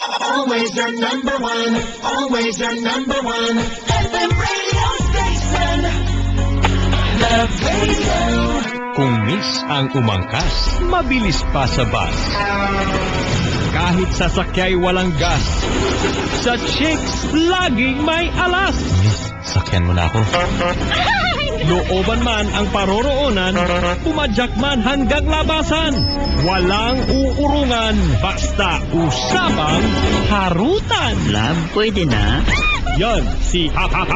Always your number one. Always your number one. FM radio station. Love Radio. Kung miss ang umangkas, mabilis pa sa bus. Kahit sa sakyay walang gas. Sa chicks, laging may alas. Miss, sakyan mo na ako. Looban man ang paroroonan, pumadyak man hanggang labasan. Walang uurungan, basta usapang harutan. Love, pwede na? Yan, si Papa!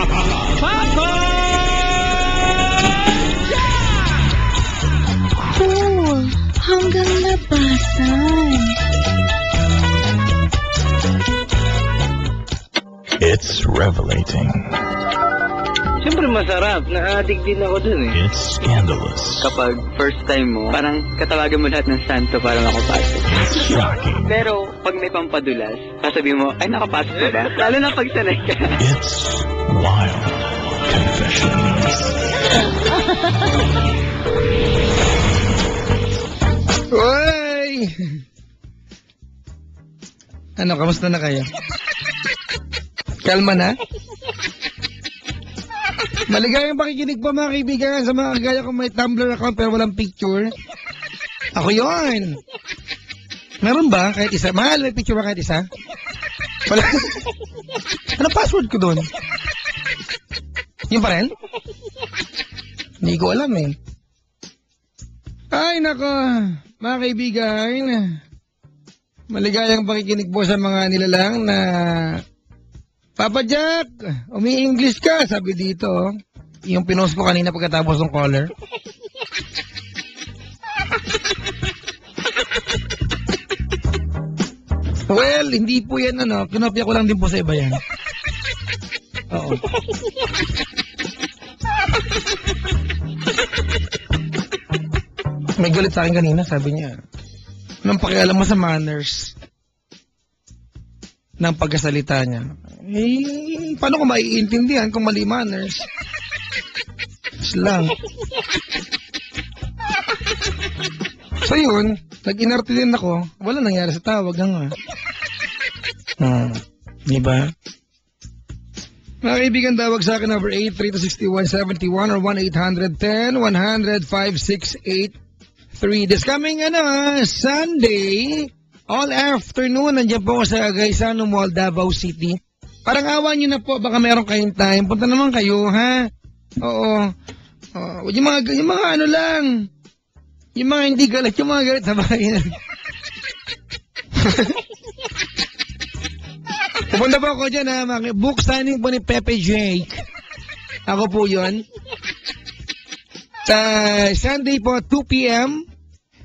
Cool, hanggang labasan. It's revelating. Siyempre masarap. Na-addict din ako dun eh. It's scandalous. Kapag first time mo, parang katawagan mo lahat ng santo para makapasok. It's shocking. Pero pag may pampadulas, sasabihin mo, ay nakapasok na ba? Lalo na pag sanay ka. It's wild confessions. Uy! Ano, kamusta na kayo? Kalma na? Maligayang pakikinig po mga kaibigan sa mga kagaya kong may Tumblr account pero walang picture. Ako yon. Meron ba kahit isa? Mahal, may picture ba kahit isa? Wala. Ano password ko doon? Yun pa rin? Hindi ko alam eh. Ay nako, mga kaibigan. Maligayang pakikinig po sa mga nilalang na Papa Jack, umi-English ka, sabi dito. Yung pinost ko kanina pagkatapos ng caller. Well, hindi po yan ano, kinopya ko lang din po sa iba yan. Oo. May galit sa akin kanina, sabi niya. Anong pakialam mo sa manners ng pagkasalita niya? Eh, paano ko maiintindihan kung mali manners? Lang. So yun, nag-inarte din ako. Wala nangyari sa tawag nga. Diba? Mga kaibigan, tawag sa akin number 8326171 or 1-800-10-100-5683. This coming Sunday, all afternoon, nandiyan po ako sa Gaisano Mall, Davao City. Parang awa nyo na po, baka meron kayong time. Punta naman kayo, ha? Oo. Yung mga ano lang. Yung mga hindi galit, yung mga galit sa bayan. Pupunta po ako dyan, ha? Book signing po ni Pepe Jake. Ako po yun. Sa Sunday po, 2 p.m.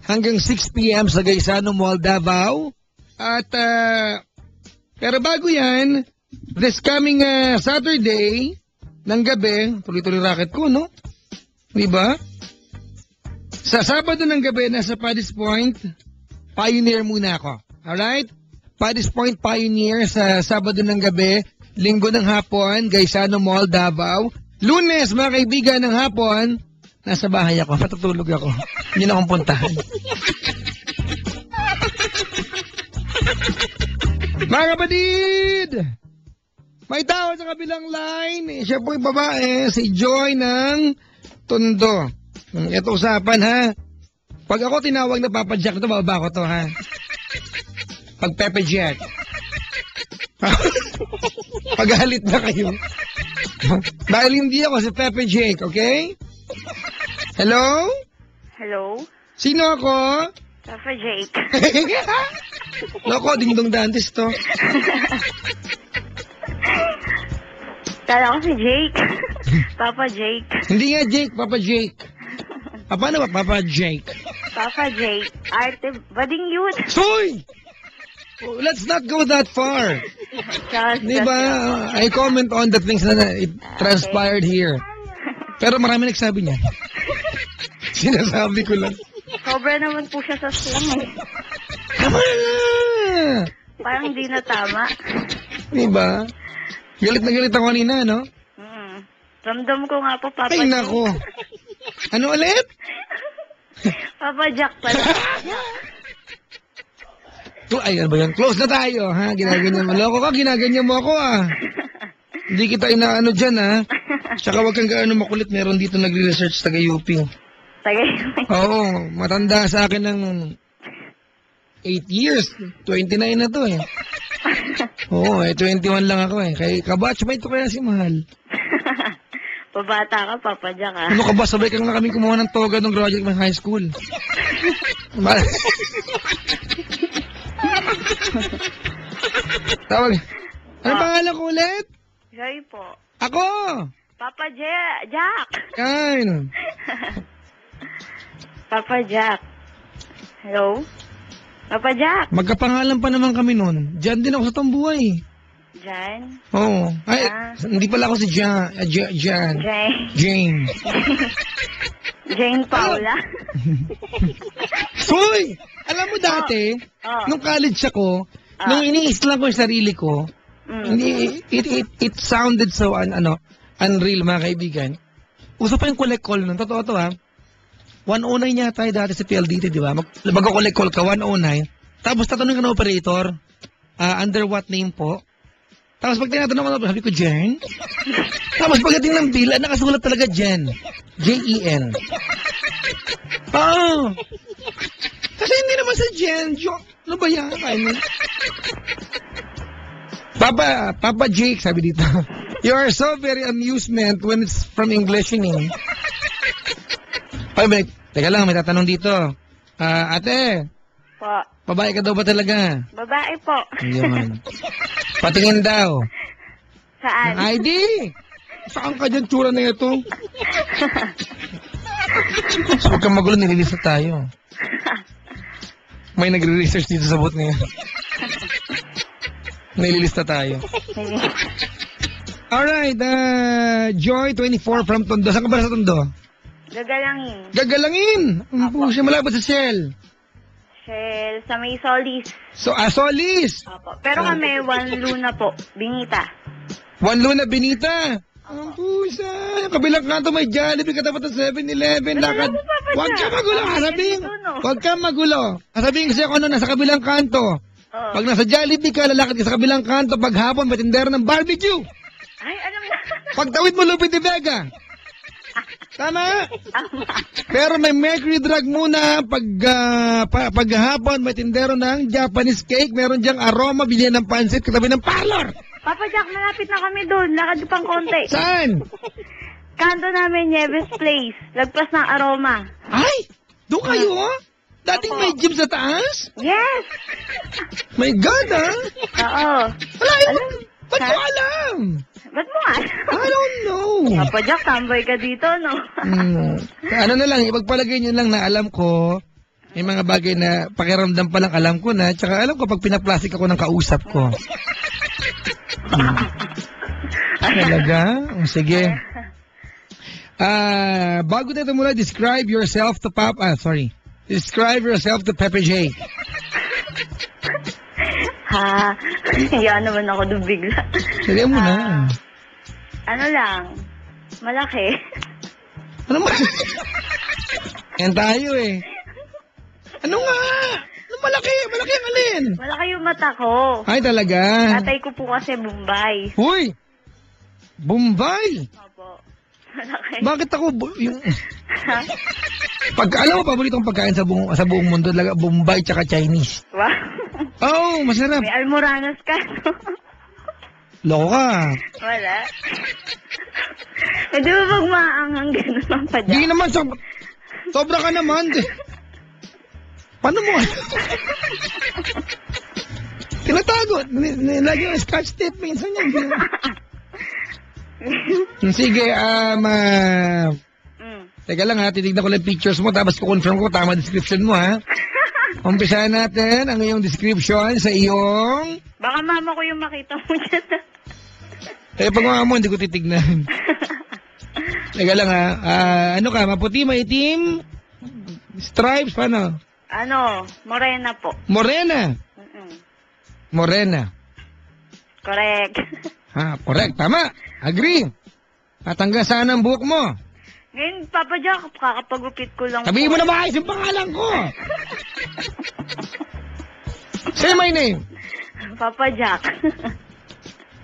hanggang 6 p.m. sa Gaisano Mall, Davao. At, pero bago yan, this coming Saturday ng gabi, tuloy-tuloy racket ko, no? Diba? Sa Sabado ng gabi, nasa Paddy's Point, Pioneer muna ako. Alright? Paddy's Point Pioneer sa Sabado ng gabi, Linggo ng hapon, Gaisano Mall, Davao. Lunes, mga kaibigan ng hapon, nasa bahay ako, patutulog ako. Hindi na akong puntahan. Mga kapatid! May tao sa kabilang line. Siya po yung babae, si Joy ng Tondo. Ito usapan, ha? Pag ako tinawag na Papa Jack, ito bababa ko to, ha? Pag Pepe Jack. Paghalit na kayo. Dahil hindi ako si Pepe Jake, okay? Hello? Hello? Sino ako? Papa Jake. Loko, dingdong dantis to. Kala ko si Jake. Papa Jake. Hindi nga Jake, Papa Jake. Paano ba Papa Jake? Papa Jake. Arte, bading youth. Soy! Let's not go that far. Diba? I comment on the things na it transpired here. Pero marami nagsabi niya. Sinasabi ko lang. Sobra naman po siya sa slang eh. Tama na! Parang di na tama. Diba? Galit na galit ako kanina, no? Ramdam ko nga po, Papa Ay, Jack. nako. Ano ulit? Papa Jack pala. Ay, ano ba yan? Close na tayo, ha? Ginaganyan mo. Loko ka, ginaganyan mo ako, ah. Hindi kita inaano dyan, ha? Tsaka wag kang gaano makulit. Meron dito nagre-research taga-UP. Tagay. Oo, matanda sa akin ng 8 years. 29 na to, eh. Oo, 21 lang ako, eh. Kaya kabatchmate ko kaya si Mahal. Pabata ka, Papa Jack, ah. Ano ka ba? Sabay ka nga kami kumuha ng toga nung graduate ng high school. Tawag. Ano pangalan ko ulit? Joy po. Ako! Papa Jack. Yan. Papa Jack. Hello? Papa Jack. Magkapangalan pa naman kami nun. Diyan din ako sa Tambuhay. Jan? Oo. Ay, Ah. hindi pala ako si Jan. Jan. Jane. Jane Paula. Soy! Alam mo dati, nung college ako, nung iniislang ko yung sarili ko, hindi, it sounded so, unreal, mga kaibigan. Uso pa yung collect call nun. Totoo to, ha? 109 yata tayo dati sa PLDT, di ba? Mag-collect call ka, 109. Tapos tatanungin ka ng operator, under what name po? Tapos pag tinatanong ko, sabi ko, Jen? Tapos pagdating ng bill, nakasulat talaga Jen. J-E-N. Oo. Kasi hindi naman sa Jen. Ano ba yan? Papa Jake, sabi dito. You are so very amusement when it's from English in. Ay, teka lang, may tatanong dito. Ate, Po. babae ka daw ba talaga? Babae po. Yun. Patingin daw. Saan? Ng ID. Saan ka dyan tsura na ito? So, huwag kang magulo, nililista tayo. May nagre-research dito sa booth ngayon. Nililista tayo. Alright, Joy, 24 from Tondo. Saan ka ba sa Tondo? Gagalangin. Gagalangin! Ang puso, malapit sa Shell. Shell, sa may Solis. So, Solis! Opo. Pero kami, One Luna po. Binita. One Luna Benita. Ang pusa. Yung kabilang kanto may Jollibee katapat ng 7-Eleven. Lakad. Huwag ka magulo. Huwag ka magulo. Sabihin kasi ako nasa kabilang kanto. Pag nasa Jollibee ka, lalakad ka sa kabilang kanto. Pag hapon, may tindero ng barbecue. Ay, alam na. Pagtawid mo, Lupit de Vega. Tama? Pero may mercury drug muna. Pag hapon, may tindero ng Japanese cake. Meron diyang aroma, bilhin ng pansit katabi ng parlor. Papa Jack, malapit na kami doon. Lakad pang konti. Saan? Kanto namin, Nieves Place. Lagpas ng aroma. Ay! Doon kayo? Dating may gym sa taas? Yes! My God, ha? Oo. Wala yun. Ba't ko alam? Ba't mo alam? I don't know. Papa Jack, tambay ka dito, no? Ano na lang, ipagpalagay nyo lang na alam ko, may mga bagay na pakiramdam pa lang alam ko na, tsaka alam ko pag pinaplastic ako ng kausap ko. Talaga? Sige. Bago tayo muna, describe yourself to Describe yourself to Pepe J. Ha? Yan naman ako doon bigla. Sige mo na. Ano lang? Malaki. Ano mo? Yan tayo eh. Ano nga? Ano malaki? Malaki ang alin? Malaki yung mata ko. Ay talaga? Tatay ko po kasi Bombay. Huy! Bombay! Opo. Malaki. Bakit ako yung alam mo paborito kong pagkain sa buong mundo talaga Bombay tsaka Chinese. Wow. Oh, masarap. May almoranas ka, no? Loko ka. Wala. Di ba pag maangang gano'n ang padya? Di naman sobra ka naman. Paano mo? Tinatago. Nilagyan ng scotch tape minsan yan. Sige, teka lang ha, titignan ko lang pictures mo tapos ko-confirm ko tama description mo ha. Umpisahan natin ang iyong description sa iyong... Baka mama ko yung makita mo dyan. Pag mga mo, hindi ko titignan. Teka lang ha, ano ka, maputi, maitim, stripes, paano? Ano, morena po. Morena. Morena. Correct. Correct, tama. Agree. Tatangga saan ang buhok mo? Ngayon, Papa Jack, kakapagupit ko lang Sabihin mo po. na maayos yung pangalan ko. Say my name. Papa Jack.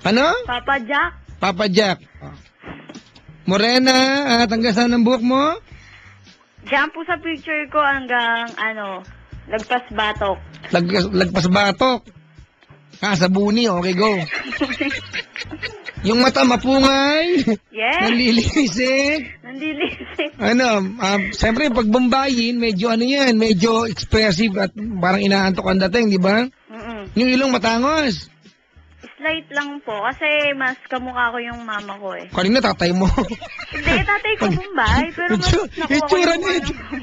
Ano? Papa Jack. Papa Jack. Morena, tanggasan ng buhok mo? Diyan po sa picture ko hanggang, lagpas batok. Lagpas batok. Sabuni, okay, go. Yung mata mapungay. Yes. Nanlilisik. Nandilisik. Siyempre, pag Bombayin, medyo medyo expressive at parang inaantok ang dating, di ba? Yung ilong matangos. Slight lang po, kasi mas kamukha ko yung mama ko eh. Kanina tatay mo. Hindi, tatay ko Bombay, pero mas nakuha ko yung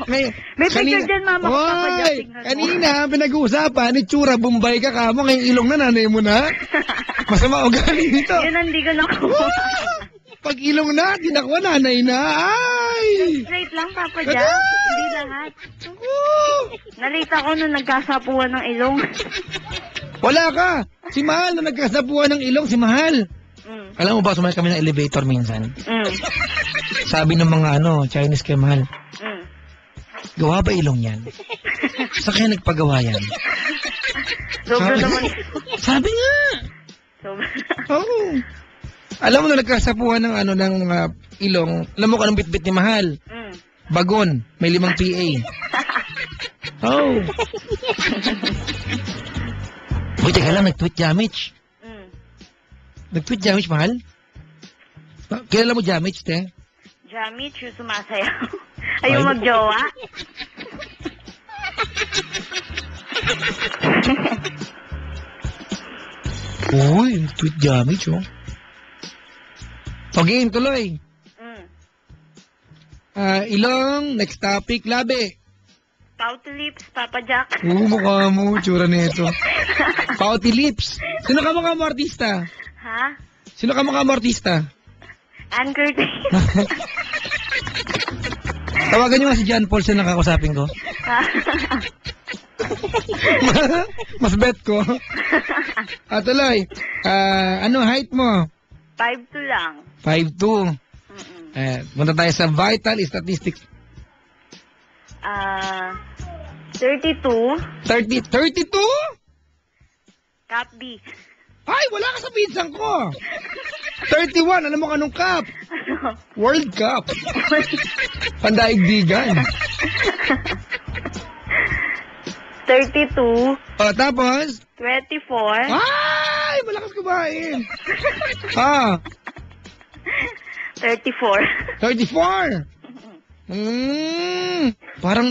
May picture dyan, mama ko, Papa Jack. Tingnan mo. Kanina, pinag-uusapan, itsura, Bombay ka kamo, ngayong ilong na nanay mo na. Masama ugali dito. Yun, hindi ko nakuha. Pag ilong na, di nakuha nanay na. Ay! Straight lang, Papa Jack. Hindi lahat. Nalita ko nung nagkasapuan ng ilong. Wala ka. Si Mahal na nagkasapuan ng ilong, si Mahal. Alam mo ba, sumakay kami ng elevator minsan? Sabi ng mga Chinese kay Mahal, gawa ba ilong yan? Saan kaya nagpagawa yan? Sobra naman. Sabi nga. Sobra. Oo. Alam mo na nagkasapuan ng ilong, alam mo kung anong bitbit ni Mahal? Bagon, may 5 PA. Oh. Uy, teka lang, nag-tweet Jamich. Nag-tweet Jamich, Mahal? Kilala mo Jamich, te? Jamich, yung sumasayaw. Ayaw magjowa. Uy, tweet Jamich, oh. Okay, tuloy. Ilong, next topic, labi. Pouty lips, Papa Jack. Mukha mo, tsura nito. Pouty lips. Sino ka mukha mo artista? Ha? Sino ka mukha mo artista? Ann Curtis. Tawagan nyo nga si John Paul sa nakakusapin ko. Mas bet ko. Tuloy. Ano height mo? 5'2" lang. 5'2". Punta tayo sa vital statistics. 32. 32? Cap B. Ay, wala ka sa pinsang ko. 31, alam mo kanong cup? World Cup. Pandaigdigan. 32. Tapos? 24. Ay, malakas kumain. 34. 34. Parang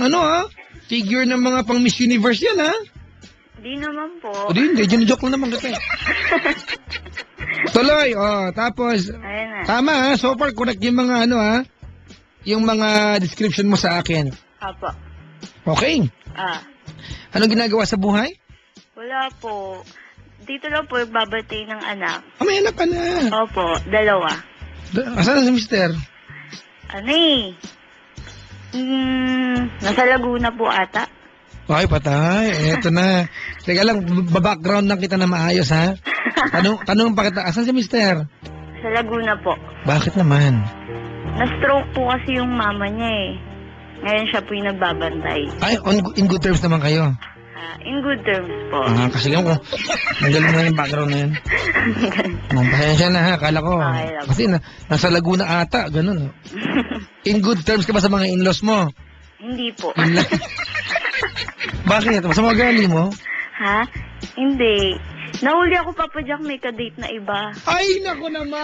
figure ng mga pang Miss Universe yan, ha? Di naman po. Hindi, joke lang naman kita. Tuloy, tapos, Ayun na. tama ha, so far correct yung mga yung mga description mo sa akin. Apo. Okay. Anong ginagawa sa buhay? Wala po. Dito lang po babatay ng anak. May anak ka na. Opo, 2. Asan si mister? Nasa Laguna po ata. Ay, patay. Eto na. Teka lang, background lang kita na maayos, ha? Tanong pa kita, asan si mister? Sa Laguna po. Bakit naman? Na-stroke po kasi yung mama niya eh. Ngayon siya po yung nagbabantay. Ay, in good terms naman kayo. In good terms po. Kasi lang kung nagaling na yung background na yun. Pasensya na ha, akala ko. Okay lang. Kasi nasa Laguna ata, ganun. In good terms ka ba sa mga in-laws mo? Hindi po. Bakit? Masama gali mo? Ha? Hindi. Nahuli ako, Papa Jack, may ka-date na iba. Ay, naku naman!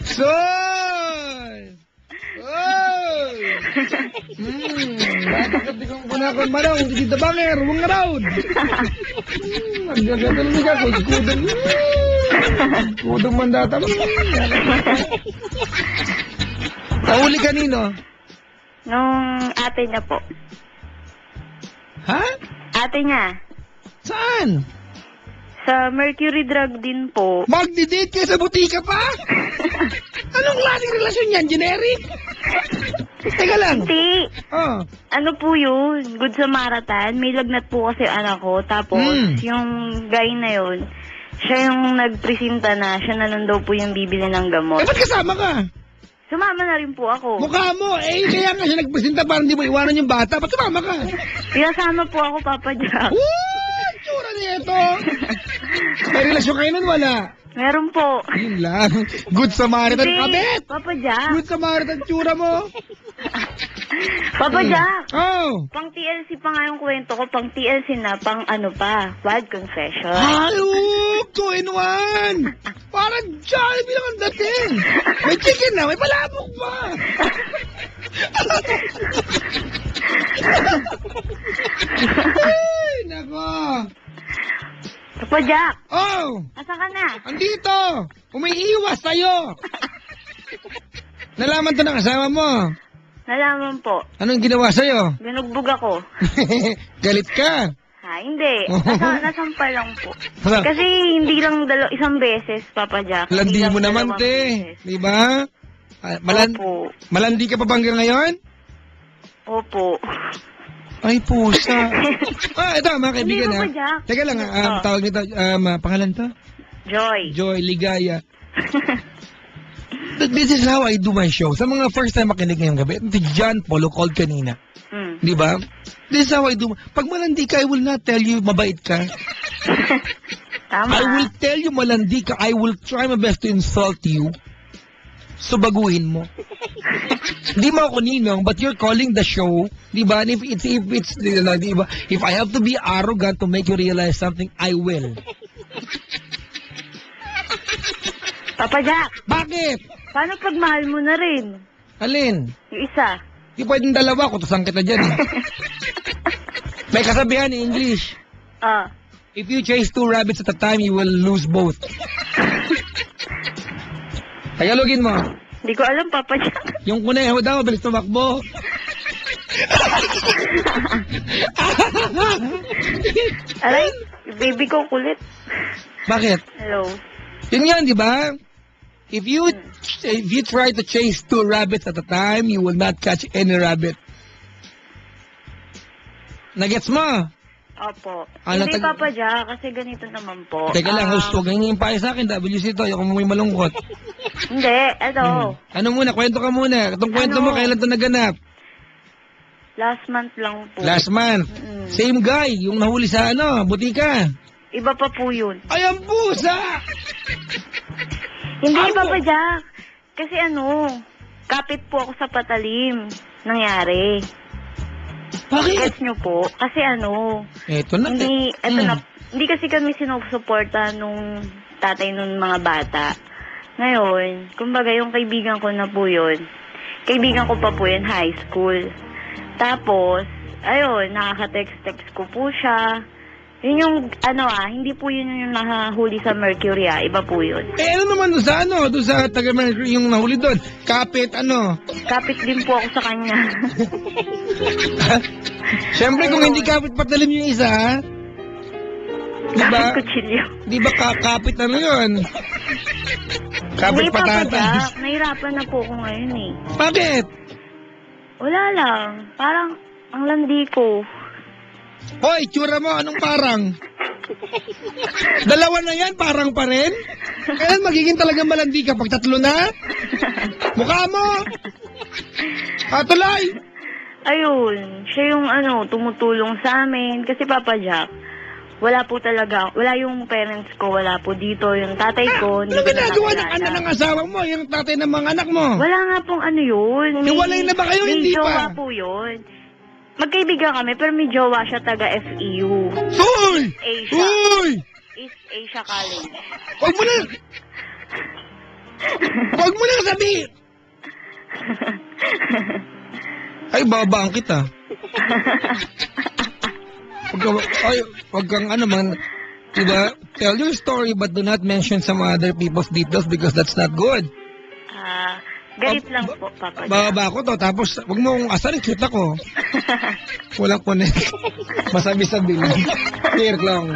Son! Oh! Bakit di kong kunakon manaw, hindi kita banger, huwag nga raw! Nagagatal mo ka, kudang. Kudang mandata mo. Nahuli kanino? Nung ate niya po. Ha? Ate niya. Saan? Sa Mercury Drug din po. Magdi-date kayo sa butika pa? Anong klaseng relasyon yan, generic? Teka lang. Hindi. Ano po yun? Good Samaritan. May lagnat po kasi anak ko. Tapos, yung guy na yun, siya yung nagpresenta na, siya na lang daw po yung bibili ng gamot. Ba't kasama ka? Sumama na rin po ako. Mukha mo, kaya nga siya nagpresenta para hindi mo iwanan yung bata. Ba't sumama ka? Pinasama po ako, Papa Jack. Tsura niya ito. May relasyon kayo nun, wala? Meron po. Yun lang. Good Samaritan, kabit! Papa Jack. Good Samaritan, tsura mo. Papa Jack. Oh. Pang TLC pa nga yung kwento ko. Pang TLC na, pang ano pa. Wild Confession. Halog! 2-in-1! Parang Jollibee lang ang dating. May chicken na, may palabok pa. Ay, nako. Papa Jack. Oh, Asan ka na? andito. Umiiwas sa'yo. Nalaman to ng kasama mo. Nalaman po. Anong ginawa sa'yo? Binugbog ako. Galit ka. Hindi. Nasampal lang po. Wala. Kasi hindi lang isang beses, Papa Jack. Landi Hindi lang mo naman, dalawang te. beses. Di ba? Opo. Malandi ka pa ba hanggang ngayon? Opo. Ay, pusa. Ito, mga kaibigan, Hindi, ha? Papa Jack. Teka lang, tawag nito, pangalan to? Joy. Joy Ligaya. This is how I do my show. Sa mga first time makinig ngayong gabi, si John Polo called kanina. Di ba? This is how I do. Pag malandi ka, I will not tell you mabait ka. Tama. I will tell you malandi ka. I will try my best to insult you. So baguhin mo. Hindi mo ako ninong, but you're calling the show. Di ba? And if it's di ba? If I have to be arrogant to make you realize something, I will. Papa Jack, Bakit? paano pag mahal mo na rin? Alin? Yung isa. Di pwedeng dalawa, kutusan kita dyan. May kasabihan in English. If you chase 2 rabbits at a time, you will lose both. Tagalogin mo. Hindi ko alam, Papa Jack. Yung kuneho daw, bilis tumakbo. Aray, baby ko kulit. Bakit? Hello. Yun yan, di ba? If you try to chase 2 rabbits at a time, you will not catch any rabbit. Nagets mo? Opo. Ano, Hindi, Papa Jack, kasi ganito naman po. Teka lang, host, huwag hingin pa sa akin. WC to, ayoko mo may malungkot. Hindi, eto. Ano muna, kwento ka muna. Itong kwento mo, kailan ito naganap? Last month lang po. Last month. Same guy, yung nahuli sa butika. Iba pa po yun. Ay, ang pusa! Hindi, Papa Jack. Kasi kapit po ako sa patalim. Nangyari. Bakit? Gets nyo po? Kasi Eto na. hindi kasi kami sinusuporta nung tatay nung mga bata. Ngayon, kumbaga yung kaibigan ko na po yun. Kaibigan ko pa po yun, high school. Tapos, ayun, nakaka-text ko po siya. Yun yung, hindi po yun yung nahuli sa Mercury, Iba po yun. Ano naman doon sa doon sa taga-Mercury yung nahuli doon? Kapit, Kapit din po ako sa kanya. Siyempre, kung hindi kapit patalim yung isa, ha? Diba? Kapit kutsilyo. Di ba kapit yun? Kapit Hindi, Papa patatas. Jack, nahirapan na po ako ngayon Bakit? Wala lang. Parang, ang landi ko. Hoy, tsura mo, anong parang? Dalawa na yan, parang pa rin? Kailan magiging talagang malandi ka? Pag 3 na? Mukha mo! Tuloy! Ayun, siya yung tumutulong sa amin. Kasi Papa Jack, wala po talaga, wala yung parents ko, wala po dito. Yung tatay ko, hindi Ano ko na ginagawa ng nakilala. anak ng asawa mo? Yung tatay ng mga anak mo? Wala nga pong yun. Hiwalay na ba kayo? Hindi may jowa pa? po yun. Magkaibigan kami, pero may jowa siya taga FEU. Hoy! Asia. Hoy! East Asia College. Huwag mo na sabihin! Ay, babaan kita. Huwag kang diba? Tell your story but do not mention some other people's details because that's not good. Galit lang po, Papa Jack. Bababa ko to, tapos huwag mo kong asarin, cute ako. Walang connect. Masabi-sabi lang. Clear lang.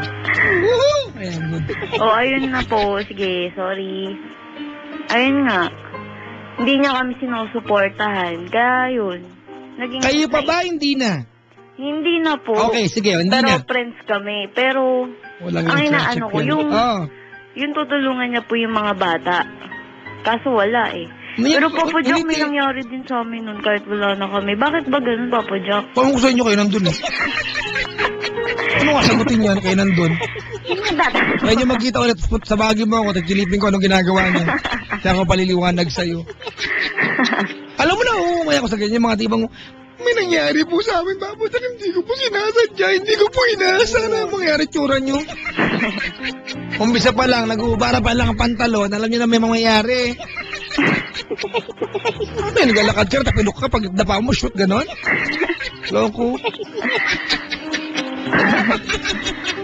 Woohoo! Ayan, good. Ayun na po. Sige, sorry. Ayun nga. Hindi niya kami sinusuportahan. Kaya yun. Kayo pa ba? Hindi na. Hindi na po. Okay, sige, hindi pero na. Pero friends kami. Pero, Walang ang inaano ko, yung Oh. tutulungan niya po yung mga bata. Kaso wala Pero Papa Jack, may nangyari din sa amin nun kahit wala na kami. Bakit ba ganun, Papa Jack? Parang ko sa inyo kayo nandun eh. Ano nga sagutin yan kayo nandun? Kaya nyo magkita ulit sa bagay mo ako, tagkilipin ko anong ginagawa niya. Kaya ako paliliwanag sa'yo. Alam mo na, umaya ko sa ganyan mga tibang, may nangyari po sa amin, Papa Jack, hindi ko po sinasadya, hindi ko po inasa na mangyari tsura nyo. Umpisa pa lang, nag-uubara pa lang ang pantalon, alam nyo na may mangyayari. Ay, naglalakad ka, tapilok ka, pag dapa mo, shoot, ganon. Loko.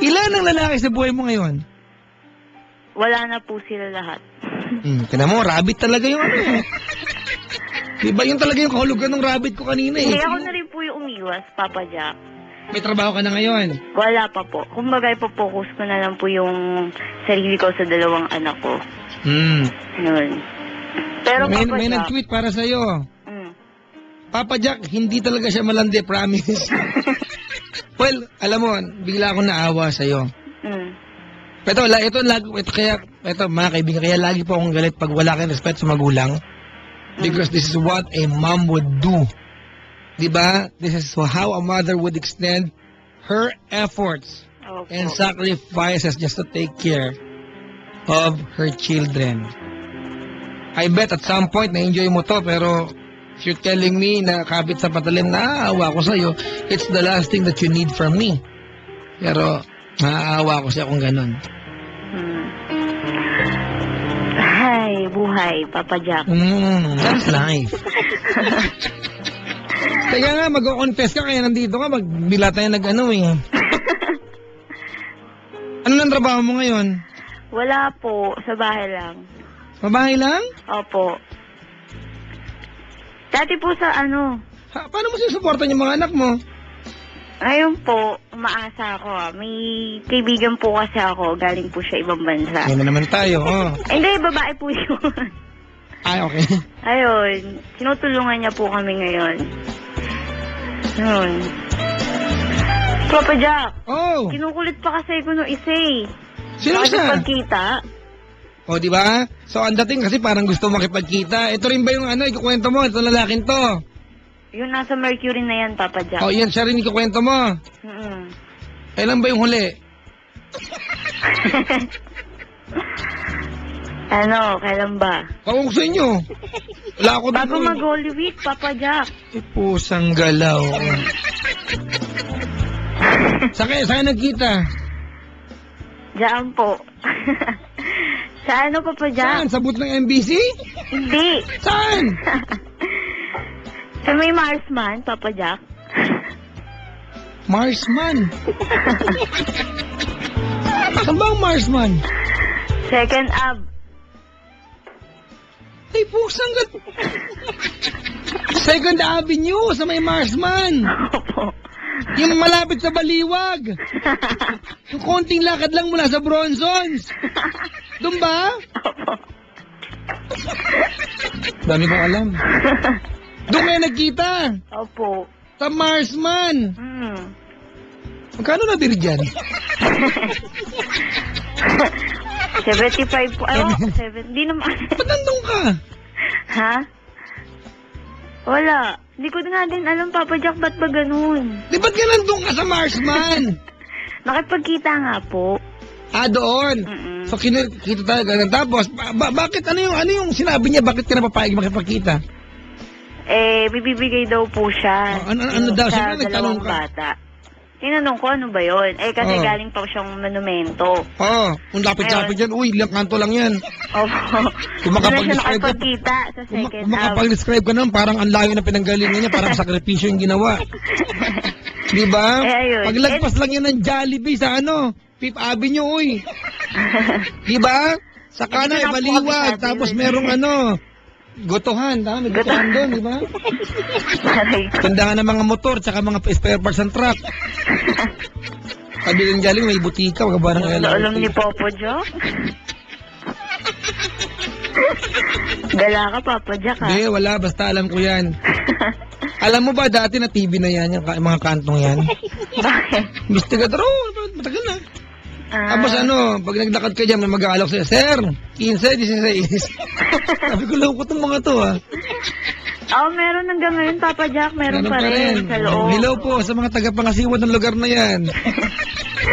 Ilan ang lalaki sa buhay mo ngayon? Wala na po sila lahat. Kaya mo, rabbit talaga yung ano eh. Diba yun talaga yung kahulugan ng rabbit ko kanina eh. Hindi, ako na rin po yung umiwas, Papa Jack. May trabaho ka na ngayon? Wala pa po. Kumbaga, ipopokus ko na lang po yung sarili ko sa 2 anak ko. Yun. Pero may Papa Jack... nag-tweet para sa'yo. Papa Jack, hindi talaga siya malandi, promise. Well, alam mo, bigla akong naawa sa'yo. Ito, mga kaibigan, kaya lagi po akong galit pag wala kang respect sa magulang. Because this is what a mom would do. Diba? This is how a mother would extend her efforts and sacrifices just to take care of her children. I bet at some point na-enjoy mo to, pero if you're telling me na kabit sa patalim na naawa ko sa'yo, it's the last thing that you need from me. Pero naaawa ko siya kung ganun. Ay, buhay, Papa Jack. That's life. Kaya nga, mag-confess ka, kaya nandito ka, magbila tayo nag-ano eh. Ano nang trabaho mo ngayon? Wala po, sa bahay lang. Sa bahay lang? Opo. Dati po sa ano? Paano mo sinusuportan yung mga anak mo? Ngayon po, umaasa ako. May kaibigan po kasi ako, galing po siya ibang bansa. Yan na naman tayo, Hindi, babae po yun. Ay, okay. Ayun, tinutulungan niya po kami ngayon. Yun. Papa Jack, kinukulit pa kasi ko nung isa eh. Sino siya? Pagkita. O, di ba? So, ang dating kasi parang gusto makipagkita. Ito rin ba yung ano, ikukwento mo? Ito lalaking to. Yung nasa Mercury na yan, Papa Jack. O, yan siya rin ikukwento mo. Kailan ba yung huli? Ano, kailan ba? Kung sa inyo. Wala ako doon. Bago mag-Holy Week, Papa Jack. Pusang galaw. Saan nagkita? Diyan po. Sa ano, Papa Jack? Saan? Sa booth ng MBC? Hindi. Saan? Sa may Marsman, Papa Jack. Marsman? Saan ba ang Marsman? Second Ab. Ay, pusang galaw. Second Avenue sa may Marsman. Opo. Yung malapit sa Baliwag. Yung konting lakad lang mula sa Bronsons. Doon ba? Dami kong alam. Doon kayo nagkita? Opo. Sa Marsman. Magkano na diri dyan? 75 po. Ay, 7. Hindi naman. Ba't nandun ka? Ha? Wala. Hindi ko nga din alam, Papa Jack, ba't ba ganun? Di ba't ka nandun ka sa Marsman? Nakipagkita nga po. Doon. So, kita talaga. Tapos, bakit? Ano yung sinabi niya? Bakit ka napapayag makipagkita? Bibibigay daw po siya. Ano daw? Sa Siyempre nagtanong ka. bata. Tinanong ko, ano ba yun? Kasi galing pa siyang monumento. Kung lapit-lapit yan, uy, ilang kanto lang yan. Opo. Kung makapag-describe ka, nakipagkita sa second kung makapag-describe ka naman, parang ang layo na pinanggalingan niya, parang sakripisyo yung ginawa. Diba? Ayun. Paglagpas lang yan ng Jollibee sa Fifth Avenue, uy. Diba? Sa kanan, Baliwag, tapos merong Gotohan, may gotohan doon, di ba? Tandaan ng mga motor, tsaka mga spare parts ng truck. Sabi ng galing, may butika, wag ba nang alam ni Papa Jack? Gala ka, Papa Jack, ha? Hindi, wala, basta alam ko yan. Alam mo ba, dati na TV na yan, yung mga kantong yan? Bakit? Mistigador, matagal na. Tapos pag naglakad ka dyan, may mag-aalok sa'yo, Sir, 15, 16. Sabi ko, loko itong mga to, Meron hanggang ngayon, Papa Jack. Meron pa rin sa loob. Hello po sa mga taga-pangasiwat ng lugar na yan.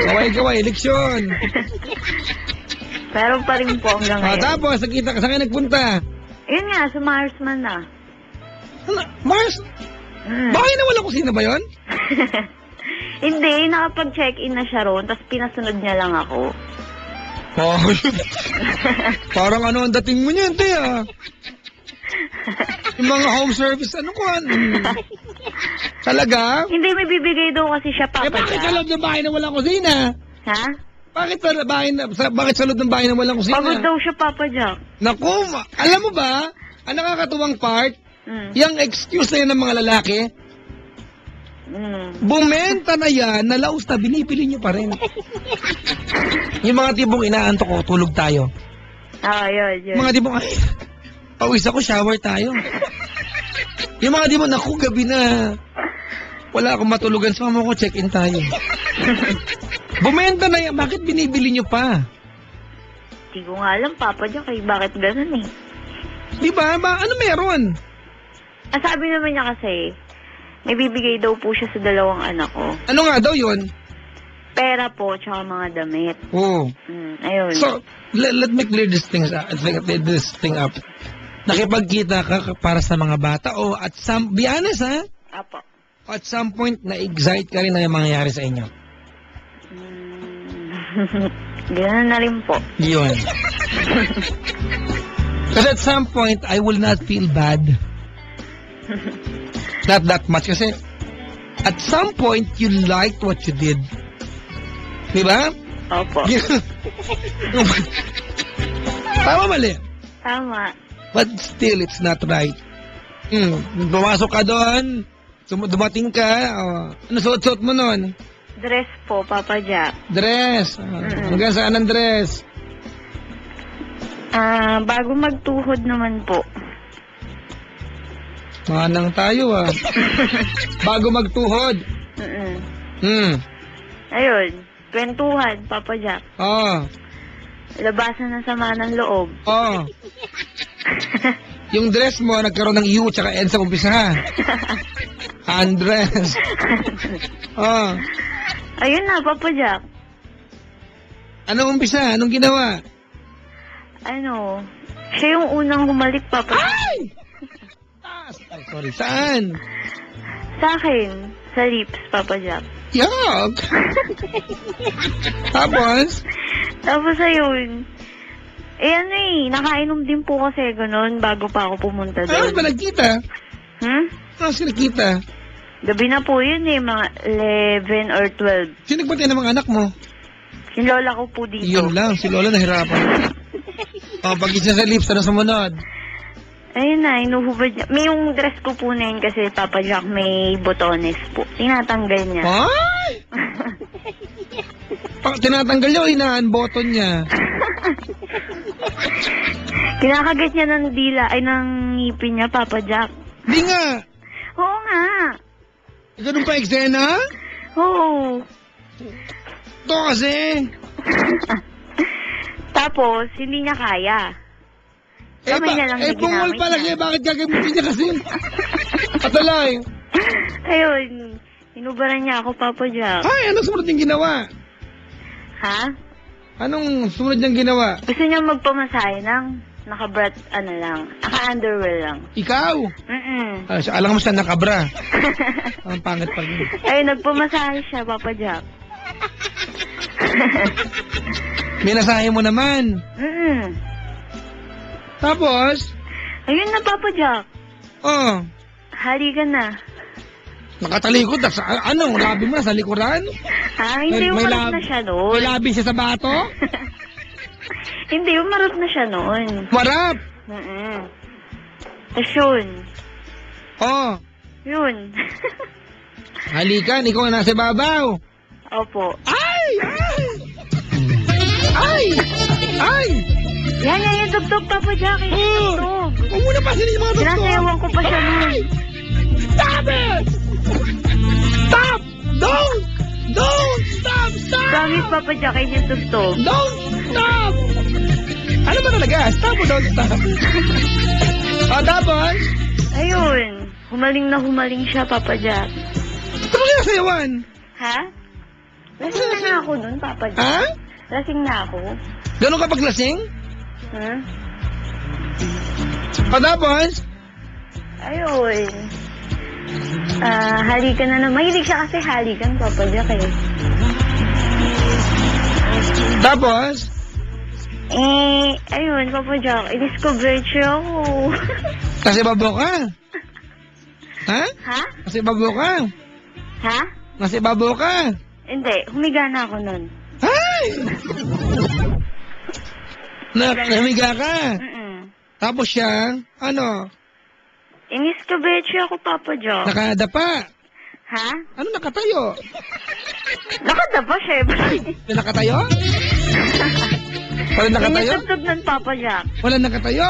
Kaway-kaway, eleksyon. Meron pa rin po hanggang ngayon. Tapos, nakita ka, saan kayo nagpunta? Yun nga, sa Marsman na. Mars? Bakit nawala ko sino ba yun? Hindi, nakapag-check-in na siya roon, tapos pinasunod niya lang ako. Oh, parang ang dating mo niyan, te, Yung mga home service, Talaga? Hindi, may bibigay daw kasi siya, Papa bakit Jack. sa loob ng bahay na walang kusina? Ha? Bakit sa loob ng bahay na walang kusina? Pagod daw siya, Papa Jack. Naku, alam mo ba, ang nakakatuwang part, yung excuse na yan ng mga lalaki, bumenta na yan, nalaos na, binipili nyo pa rin. Yung mga tipong inaantok ko, tulog tayo. Yun. Mga tipong, ay, pawis ako, shower tayo. Yung mga tipong, naku, gabi na, wala akong matulugan, sama ko, check-in tayo. Bumenta na yan, bakit binibili nyo pa? Hindi ko nga alam, Papa Jack, bakit ganun Di ba? Ano meron? Sabi naman niya kasi, may bibigay daw po siya sa 2 anak ko. Ano nga daw yun? Pera po, tsaka mga damit. Oo. Ayun. So, let me clear this thing up. Nakipagkita ka para sa mga bata o be honest, Apo. At some point, na-excite ka rin na yung mangyayari sa inyo. Ganun na rin po. Yun. Because at some point, I will not feel bad. Not that much. Kasi at some point, you liked what you did. Diba? Opo. Tama, mali. Tama. But still, it's not right. Pumasok ka doon, dumating ka, ano suot-suot mo nun? Dress po, Papa Jack. Dress. Hanggang saan ang dress? Bago magtuhod naman po. Manang tayo, Bago magtuhod. Ayun. Kwentuhan, Papa Jack. Labasan ng sama ng loob. Yung dress mo, nagkaroon ng U tsaka N sa umpisa, ha? Undress. Ayun na, Papa Jack. Anong umpisa? Anong ginawa? Siya yung unang humalik, Papa Jack. Ay! Ay, sorry. Saan? Sa akin, sa lips, Papa Jack. Yuck! Tapos, ayun. Nakainom din po kasi ganun bago pa ako pumunta doon. Ano ba nagkita? Ano sila nakita? Gabi na po yun mga 11 or 12. Sino nagpatay ng mga anak mo? Si Lola ko po dito. Yun lang, si Lola nahirapan. Pag-isa sa lips, ano sumunod? Ayun na, inuhubad niya. May yung dress ko po na yun kasi Papa Jack may botones po. Tinatanggal niya. Ay! Tinatanggal niya o inaan-button niya? Kinakagat niya ng dila, ng ngipin niya, Papa Jack. Di nga! Oo nga. Ganun pa eksena? Oo. Ito kasi. Tapos, hindi niya kaya. Kamay na lang niya bungol ginamit pala niya. niya. Bakit gagamitin niya kasi? Patalay. Ayun. Inubaran niya ako, Papa Jack. Ay, anong sumunod niyang ginawa? Ha? Anong sumunod niyang ginawa? Gusto niya magpamasahe ng naka-brat, naka-underwear lang. Ikaw? Alam mo siya nakabra. Ang pangit pa rin. Ay, nagpamasahe siya, Papa Jack. Minasahe mo naman. Tapos? Ayun na, Papa Jack. Halikan na. Nakatalikod. Labi mo na sa likuran? Hindi, umarot na siya noon. May labi siya sa bato? Hindi, umarot na siya noon. Marap? Tapos yun. Yun. Halikan, ikaw nasa babaw. Opo. Ay! Ay! Ay! Yan, yung tugtog, Papa Jack. Yung tugtog. Huwag mo na pasilin yung mga tugtog. Sinasayawan ko pa siya nun. Stop it! Stop! Don't! Stop Stop! Promise, Papa Jack, hindi tugtog. Don't stop! Ano ba talaga? Stop o don't stop? O, tapos? Ayun. Humaling siya, Papa Jack. Ito mo sinasayawan? Ha? Lasing na ako nun, Papa Jack. Ha? Lasing na ako. Ganun ka paglasing? Ha? O, tapos? Ayun. Halikan na naman. Mahilig siya kasi halikan, Papa Jack eh. Tapos? Ayun, Papa Jack. I-discover siya ako. Kasi babo ka? Ha? Ha? Kasi babo ka? Ha? Kasi babo ka? Hindi. Humiga na ako nun. Ay! Namiga ka? Tapos siya, ano? I-discover siya ako, Papa Jack. Nakadapa. Ha? Ano nakatayo? Nakadapa, syempre. Nakatayo? Wala nakatayo? Initugtog ng Papa Jack. Wala nakatayo?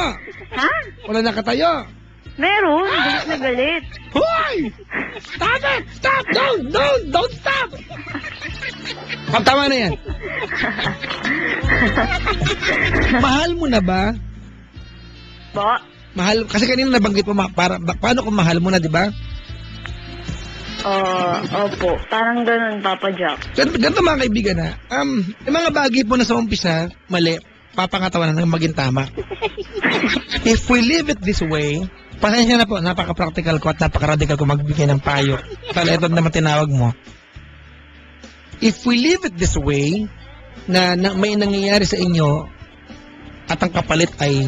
Ha? Wala nakatayo? Meron. Galit na galit. Hoy! Stop it! Stop! Don't stop! Tama na yan. Mahal mo na ba? Ba? Mahal, kasi kanina nabanggit mo, paano kung mahal mo na, di ba? Opo. Parang ganun, Papa Jack. Ganito mga kaibigan na, yung mga bagay po na sa umpisa, mali, papangatawan na maging tama. If we live it this way, pasensya na po, napaka-practical ko at napaka-radical ko magbigay ng payo. Kala ito naman tinawag mo. If we live it this way, na may nangyayari sa inyo, at ang kapalit ay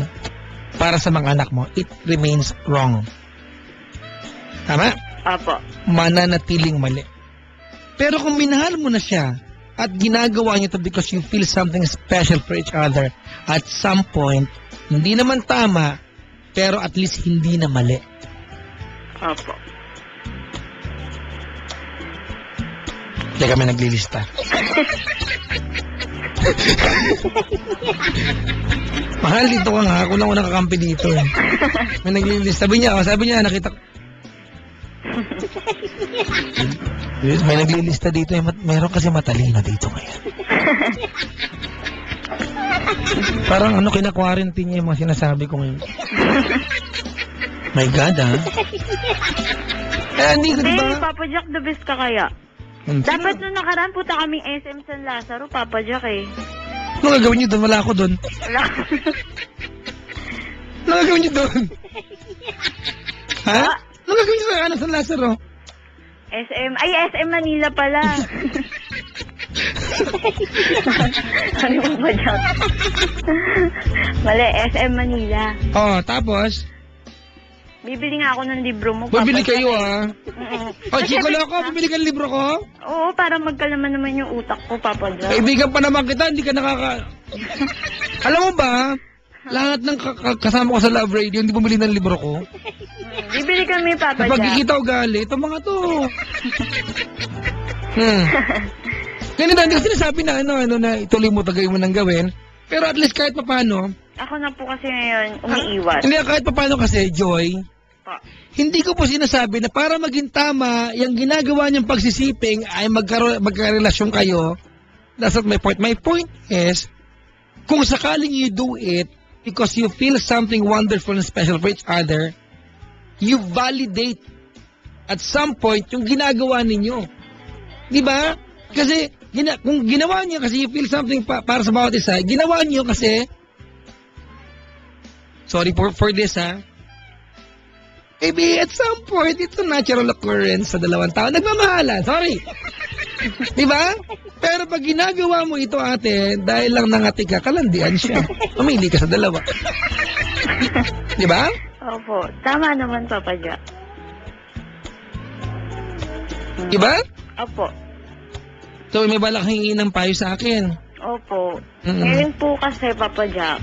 para sa mga anak mo, it remains wrong. Tama? Apo. Mananatiling mali. Pero kung minahal mo na siya at ginagawa niyo to because you feel something special for each other, at some point, hindi naman tama, pero at least hindi na mali. Apo. Kaya kami naglilista. Mahal, dito ka nga. Ako lang unang kakampi dito. Eh. May naglilista. Sabi niya, nakita ko. May naglilista dito. Meron kasi matalino dito ngayon. Parang kina-quarantine niya yung mga sinasabi ko ngayon. My God, ha? Hindi ko, diba? Papa Jack, the best ka kaya? Dapat nung nakaraan, puta kaming SM San Lazaro, Papa Jack eh. Ano gagawin niyo doon? Wala ako doon. Wala. Ano gagawin niyo doon? Ha? Ano gagawin niyo sa San Lazaro? SM Manila pala. Ano mo ba dyan? Mali, SM Manila. Oh, tapos? Bibili nga ako ng libro mo, Bibili Papa kayo, Jack. ah. Oh, Chico Loco, bibili ka ng libro ko? Oo, para magkalaman naman yung utak ko, Papa Jack. Kaibigan pa naman kita, hindi ka Alam mo ba, lahat ng kasama ko sa Love Radio, hindi bumili ng libro ko. Bibili kami, Papa Jack. Pagkikita o gali, ito mga to. Ganito, hindi ko sinasabi na na ituloy mo, tagay mo nang gawin. Pero at least kahit papano. Ako na po kasi ngayon, umiiwas. Hindi, kahit papano kasi, Joy, hindi ko po sinasabi na para maging tama, yung ginagawa niyang pagsisiping ay magkarelasyon kayo. That's not my point. My point is, kung sakaling you do it because you feel something wonderful and special for each other, you validate at some point yung ginagawa ninyo. Di ba? Kasi, kung ginawa niyo kasi you feel something para sa bawat isa, ginawa niyo kasi, sorry for this, ha? Maybe at some point, it's a natural occurrence sa dalawang tao. Nagmamahalan. Sorry. Diba? Pero pag ginagawa mo ito, ate, dahil lang nangati ka, kalandian siya. Mamili ka sa dalawa. Diba? Opo. Tama naman, Papa Jack. Diba? Opo. So, may balak hingin ng payo sa akin. Opo. Ngayon po kasi, Papa Jack,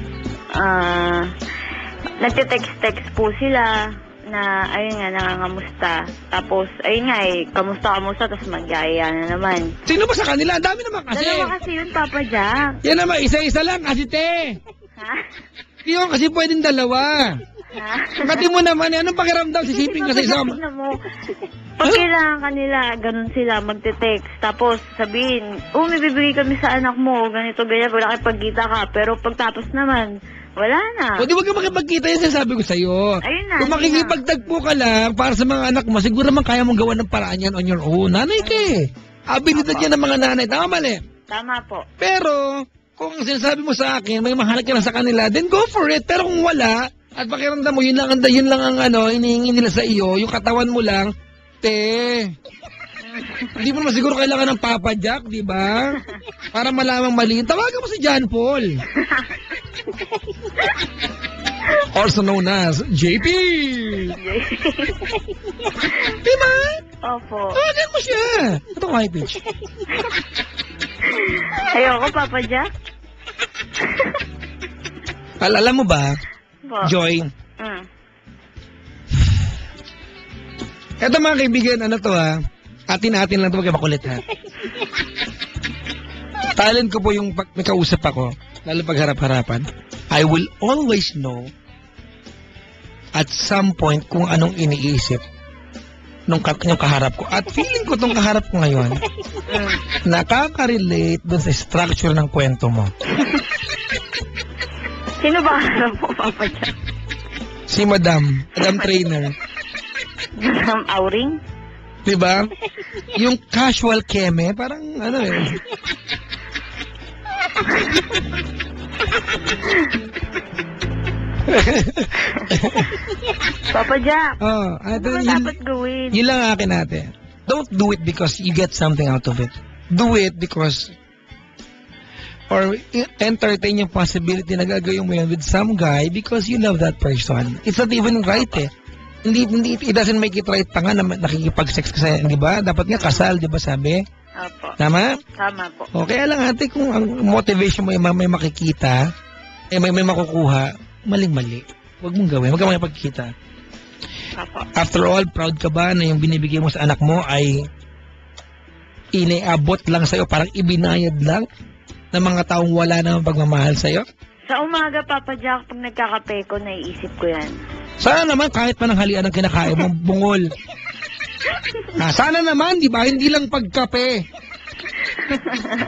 nagte-text po sila na, ayun nga, nangangamusta. Tapos, ayun nga kamusta, tapos magyaya na naman. Sino ba sa kanila? Ang dami naman kasi. Dalawa kasi yun, Papa Jack. Yan naman, isa-isa lang kasi, te. Ha? Yun, kasi pwedeng dalawa. Pati mo naman, anong pakiramdam? Sisipin ka sa isang... Tingnan mo. Pag kailangan kanila, ganun sila, magte-text. Tapos sabihin, may bibigay kami sa anak mo, ganito, ganyan, wala kayo pagkita ka. Pero pagtapos naman, wala na. O di wag ka makipagkita, yan sinasabi ko sa'yo. Ayun na. Kung makikipagtagpo ka lang para sa mga anak mo, siguro naman kaya mong gawa ng paraan yan on your own. Nanay ka eh. Abilidad yan ng mga nanay. Tama mali? Tama po. Pero, kung sinasabi mo sa akin, may mahal ka lang sa kanila, then go for it. Pero kung wala, at pakiramdam mo, yun lang ang hinihingi nila sa iyo, yung katawan mo lang, hindi mo naman siguro kailangan ng Papa Jack, di ba? Para malamang mali. Tawagan mo si John Paul. Also known as JP. Diba? Opo. Tawagan mo siya. Ito ko high pitch. Ayoko, Papa Jack. Alam mo ba, Po. Joy, eto mga kaibigan, atin-atin lang ito, huwag makulit ha. Talent ko po yung pag may kausap ako, lalo pag harap-harapan, I will always know at some point kung anong iniisip yung kaharap ko. At feeling ko tong kaharap ko ngayon, nakaka-relate dun sa structure ng kwento mo. Sino ba kaharap mo, Papa Jack? Si Madam Trainer. Madam Auring? Diba? Yung casual keme, parang Papa Jack, Ano ba dapat gawin? Yun lang ang akin natin. Don't do it because you get something out of it. Do it because or entertain yung possibility na gagawin mo yan with some guy because you love that person. It's not even right eh. Hindi, it doesn't make it right pa nga na nakikipag-sex ka sa, di ba? Dapat nga kasal, di ba sabi? Opo. Tama? Tama po. O, kaya lang ate, kung ang motivation mo may makikita, may makukuha, maling-mali. Huwag mong gawin, huwag ka makipagkita. Opo. After all, proud ka ba na yung binibigay mo sa anak mo ay iniabot lang sa'yo, parang ibinayad lang ng mga taong wala namang pagmamahal sa'yo? Sa umaga, Papa Jack, pag nagkakape ko, naiisip ko yan. Sana naman kahit pa ng halian ang kinakain mong bungol. Sana naman, di ba? Hindi lang pagkape.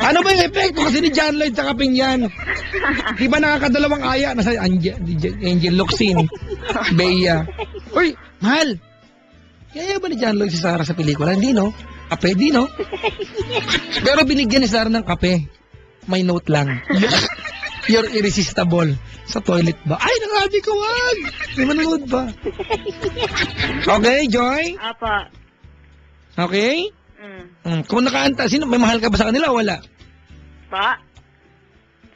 Ano ba yung epekto kasi ni John Lloyd sa kaping yan? Di ba nakakadalawang aya? Nasa Angel Locsin, Bea. Uy, mahal. Kaya ba ni John Lloyd si Sarah sa pelikula? Hindi, no? Kape, di, no? Pero binigyan ni Sarah ng kape. May note lang. You're irresistible. Sa toilet ba? Ay, nakabi ko, wag! May manonood ba? Okay, Joy? Apa. Okay? Kung nakaanta, sino? May mahal ka ba sa kanila o wala? Pa?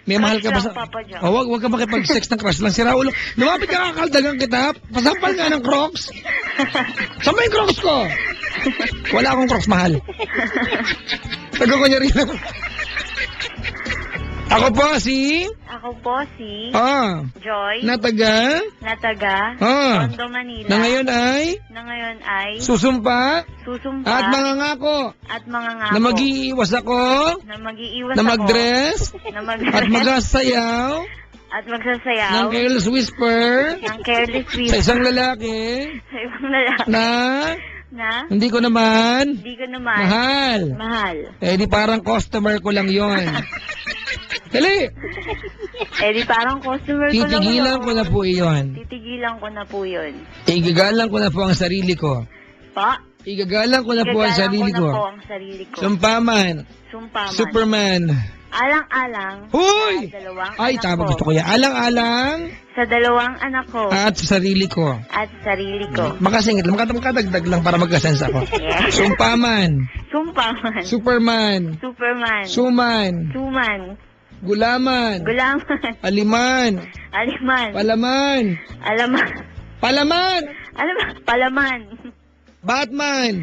May mahal ka ba sa... Papa Jack. Oh, wag ka makipag-sex ng crush lang. Sira ulo. Lumapit ka kakaldagan kita. Pasampal nga ng Crocs. Saan ba yung Crocs ko? Wala akong Crocs, mahal. Nagkukunyari lang. Ako po si... Joy. Na taga... Tondo, Manila. Na ngayon ay... Susumpa. At mangangako. Na mag-iiwas ako. Na mag-dress. At magsasayaw. Ng careless whisper. Sa isang lalaki. Na... Hindi ko naman. Mahal. Eh di parang customer ko lang yon. Dali! Di parang customer ko lang. Titigilan ko na po iyon. Igagalang ko na po ang sarili ko. Pa? Igagalang ko na po ang sarili ko. Sumpaman. Superman. Alang-alang. Huy! Sa dalawang Ay, anak tama, ko. gusto ko yan. Alang-alang. Sa dalawang anak ko. At sa sarili ko. Makasingit lang. Makadagdag lang para magkasense ako. Yes. Sumpaman. Superman. Suman. Gulaman. Aliman. Palaman. Batman.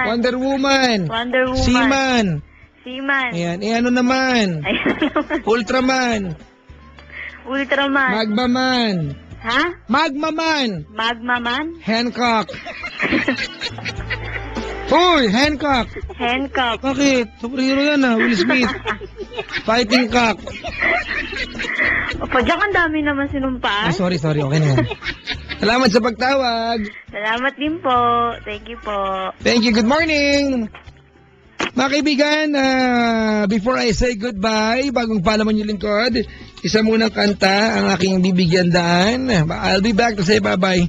Wonder Woman. Seaman. Ayan. Ano naman? Ultraman. Magmaman. Ha? Magmaman. Hancock. Uy, Hancock. Bakit? Superhero yan Will Smith. Fighting cock. Opo, diyan ang dami naman sinumpa. Sorry. Okay na yan. Salamat sa pagtawag. Salamat din po. Thank you po. Thank you. Good morning. Mga kaibigan, before I say goodbye, bagong palaman yung lingkod, isa munang kanta ang aking bibigyan daan. I'll be back to say bye-bye.